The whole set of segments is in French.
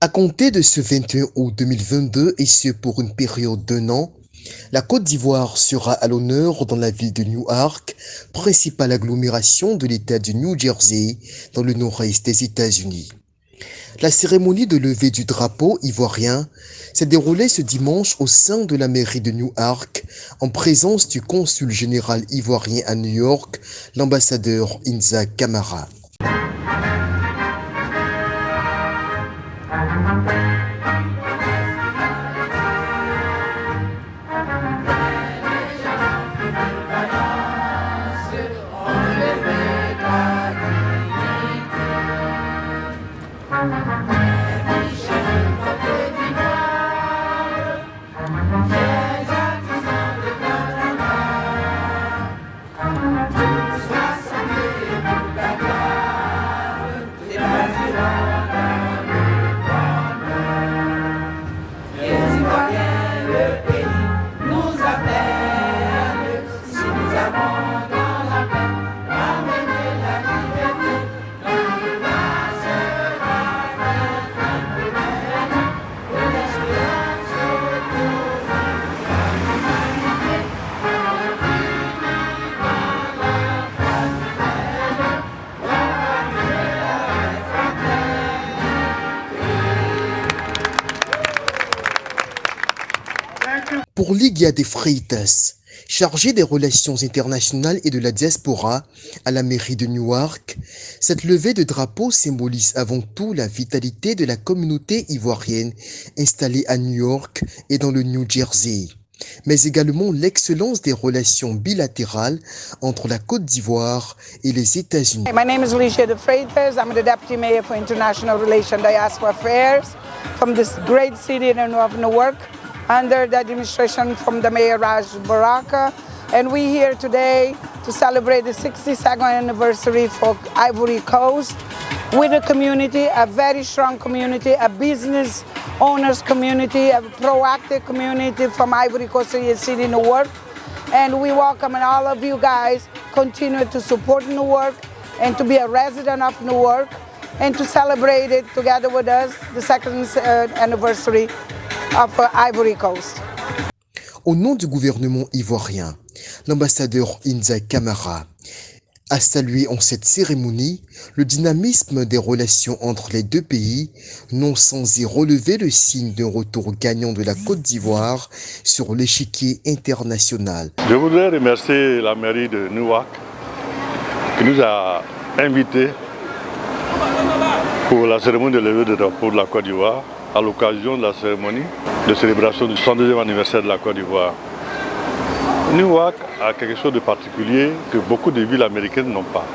À compter de ce 21 août 2022 et ce pour une période d'un an, la Côte d'Ivoire sera à l'honneur dans la ville de Newark, principale agglomération de l'État du New Jersey dans le nord-est des États-Unis. La cérémonie de levée du drapeau ivoirien s'est déroulée ce dimanche au sein de la mairie de Newark en présence du consul général ivoirien à New York, l'ambassadeur Inza Camara. Pour Ligia de Freitas, chargée des relations internationales et de la diaspora à la mairie de Newark, cette levée de drapeau symbolise avant tout la vitalité de la communauté ivoirienne installée à New York et dans le New Jersey, mais également l'excellence des relations bilatérales entre la Côte d'Ivoire et les États-Unis. My name is Ligia de Freitas. I'm the Deputy Mayor for International Relations and Diaspora Affairs from this great city of Newark, under the administration from the Mayor Raj Baraka. And we're here today to celebrate the 62nd anniversary for Ivory Coast with a community, a very strong community, a business owners community, a proactive community from Ivory Coast City, Newark. And we welcome all of you guys continue to support Newark and to be a resident of Newark and to celebrate it together with us, the second anniversary of Ivory Coast. Au nom du gouvernement ivoirien, l'ambassadeur Inza Camara a salué en cette cérémonie le dynamisme des relations entre les deux pays, non sans y relever le signe d'un retour gagnant de la Côte d'Ivoire sur l'échiquier international. Je voudrais remercier la mairie de Newark qui nous a invités pour la cérémonie de levée de drapeau de la Côte d'Ivoire à l'occasion de la cérémonie de célébration du 102e anniversaire de la Côte d'Ivoire. Newark a quelque chose de particulier que beaucoup de villes américaines n'ont pas.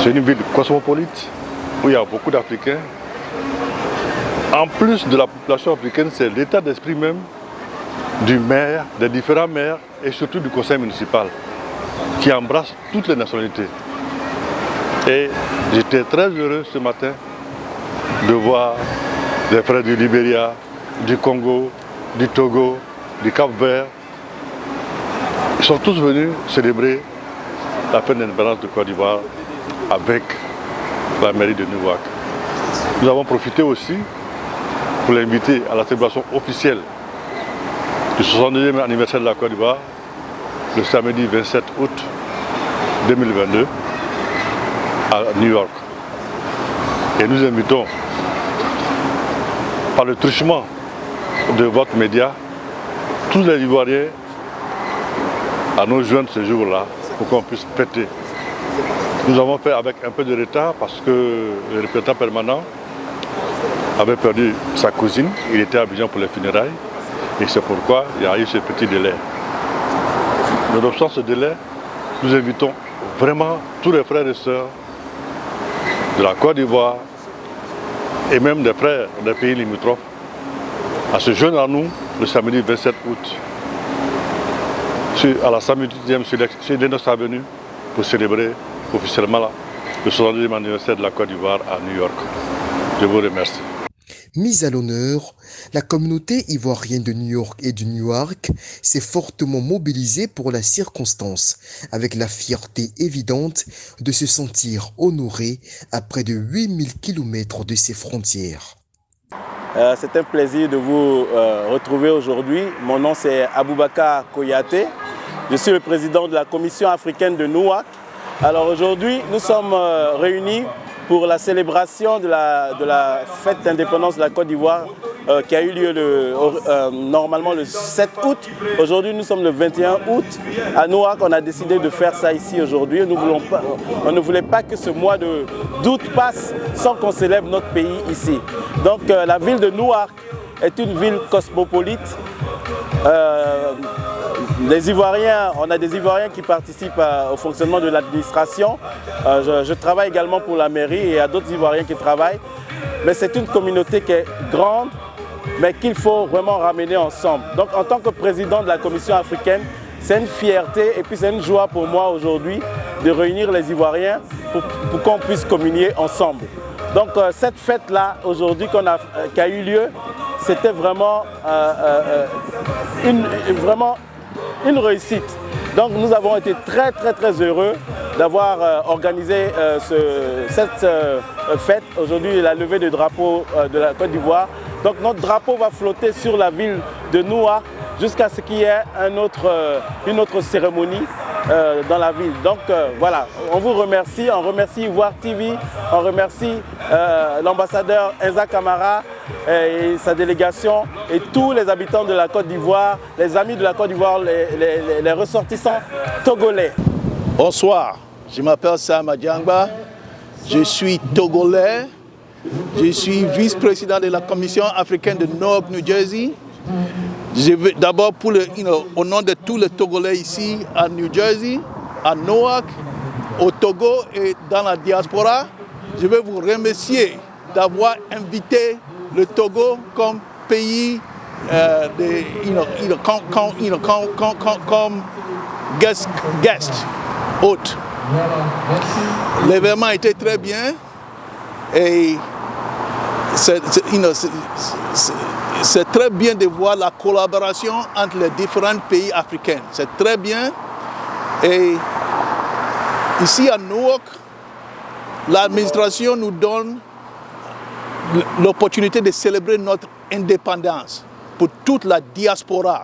C'est une ville cosmopolite où il y a beaucoup d'Africains. En plus de la population africaine, c'est l'état d'esprit même du maire, des différents maires et surtout du conseil municipal qui embrasse toutes les nationalités. Et j'étais très heureux ce matin de voir des frères du Libéria, du Congo, du Togo, du Cap-Vert. Ils sont tous venus célébrer la fête d'indépendance de Côte d'Ivoire avec la mairie de Newark. Nous avons profité aussi pour l'inviter à la célébration officielle du 62e anniversaire de la Côte d'Ivoire le samedi 27 août 2022 à New York. Et nous invitons par le truchement de votre média tous les Ivoiriens à nous joindre ce jour-là pour qu'on puisse fêter. Nous avons fait avec un peu de retard parce que le représentant permanent avait perdu sa cousine, il était à Abidjan pour les funérailles et c'est pourquoi il y a eu ce petit délai. Nonobstant ce délai, nous invitons vraiment tous les frères et sœurs de la Côte d'Ivoire et même des frères des pays limitrophes à se joindre à nous le samedi 27 août à la 108e sur Denos Avenue pour célébrer officiellement le 62e anniversaire de la Côte d'Ivoire à New York. Je vous remercie. Mise à l'honneur, la communauté ivoirienne de New York et de Newark s'est fortement mobilisée pour la circonstance, avec la fierté évidente de se sentir honorée à près de 8000 km de ses frontières. C'est un plaisir de vous retrouver aujourd'hui. Mon nom c'est Aboubakar Koyaté. Je suis le président de la Commission africaine de Nouakchott. Alors aujourd'hui, nous sommes réunis pour la célébration de la fête d'indépendance de la Côte d'Ivoire qui a eu lieu normalement le 7 août. Aujourd'hui, nous sommes le 21 août. À Nouakchott, on a décidé de faire ça ici aujourd'hui. On ne voulait pas que ce mois d'août passe sans qu'on célèbre notre pays ici. Donc la ville de Nouakchott est une ville cosmopolite. Les Ivoiriens, on a des Ivoiriens qui participent au fonctionnement de l'administration. Je travaille également pour la mairie et il y a d'autres Ivoiriens qui travaillent. Mais c'est une communauté qui est grande, mais qu'il faut vraiment ramener ensemble. Donc en tant que président de la Commission africaine, c'est une fierté et puis c'est une joie pour moi aujourd'hui de réunir les Ivoiriens pour qu'on puisse communier ensemble. Donc cette fête-là, aujourd'hui, qui a eu lieu, c'était vraiment une réussite. Donc nous avons été très heureux d'avoir organisé cette fête. Aujourd'hui, la levée du drapeau de la Côte d'Ivoire. Donc notre drapeau va flotter sur la ville de Nouakchott jusqu'à ce qu'il y ait une autre cérémonie dans la ville. Donc voilà, on vous remercie, on remercie Ivoire TV, on remercie l'ambassadeur Enza Camara et sa délégation et tous les habitants de la Côte d'Ivoire, les amis de la Côte d'Ivoire, les ressortissants togolais. Bonsoir, je m'appelle Sam Adjangba, je suis togolais, je suis vice-président de la Commission africaine de Newark, New Jersey. Je veux d'abord, au nom de tous les Togolais ici à New Jersey, à Newark, au Togo et dans la diaspora, je veux vous remercier d'avoir invité le Togo comme pays comme guest hôte. L'événement était très bien et c'est très bien de voir la collaboration entre les différents pays africains. C'est très bien. Et ici à Newark, l'administration nous donne l'opportunité de célébrer notre indépendance pour toute la diaspora.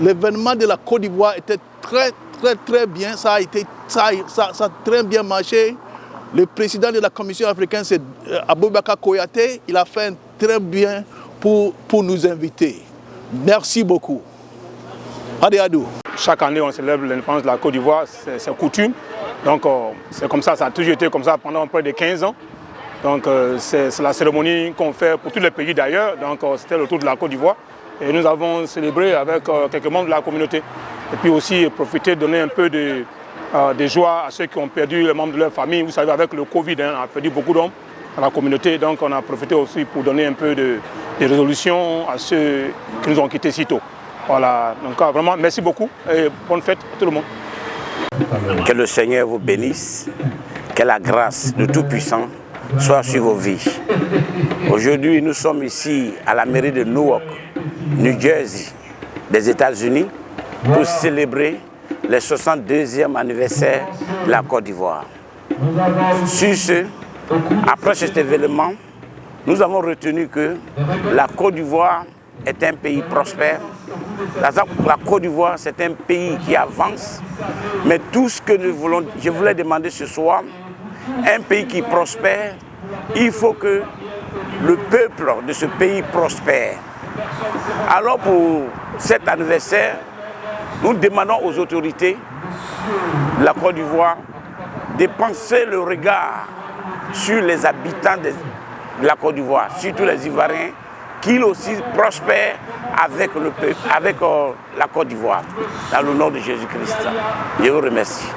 L'événement de la Côte d'Ivoire était très bien. Ça a très bien marché. Le président de la Commission africaine, c'est Aboubakar Koyaté. Il a fait très bien pour nous inviter. Merci beaucoup. Adéadou. Chaque année, on célèbre l'indépendance de la Côte d'Ivoire, c'est coutume. Donc c'est comme ça a toujours été comme ça pendant près de 15 ans. Donc c'est la cérémonie qu'on fait pour tous les pays d'ailleurs. Donc c'était le tour de la Côte d'Ivoire. Et nous avons célébré avec quelques membres de la communauté. Et puis aussi profiter de donner un peu de joie à ceux qui ont perdu les membres de leur famille. Vous savez, avec le Covid, on a perdu beaucoup d'hommes à la communauté. Donc on a profité aussi pour donner un peu de résolution à ceux qui nous ont quittés si tôt. Voilà, donc vraiment merci beaucoup et bonne fête à tout le monde. Que le Seigneur vous bénisse, que la grâce de Tout-Puissant soit sur vos vies. Aujourd'hui, nous sommes ici à la mairie de Newark, New Jersey, des États-Unis, pour célébrer le 62e anniversaire de la Côte d'Ivoire. Sur ce, après cet événement, nous avons retenu que la Côte d'Ivoire est un pays prospère. La Côte d'Ivoire, c'est un pays qui avance. Mais tout ce que je voulais demander ce soir, un pays qui prospère, il faut que le peuple de ce pays prospère. Alors pour cet anniversaire, nous demandons aux autorités de la Côte d'Ivoire de penser le regard sur les habitants de la Côte d'Ivoire, surtout les Ivoiriens, qu'ils aussi prospèrent avec le peuple, avec la Côte d'Ivoire, dans le nom de Jésus-Christ. Je vous remercie.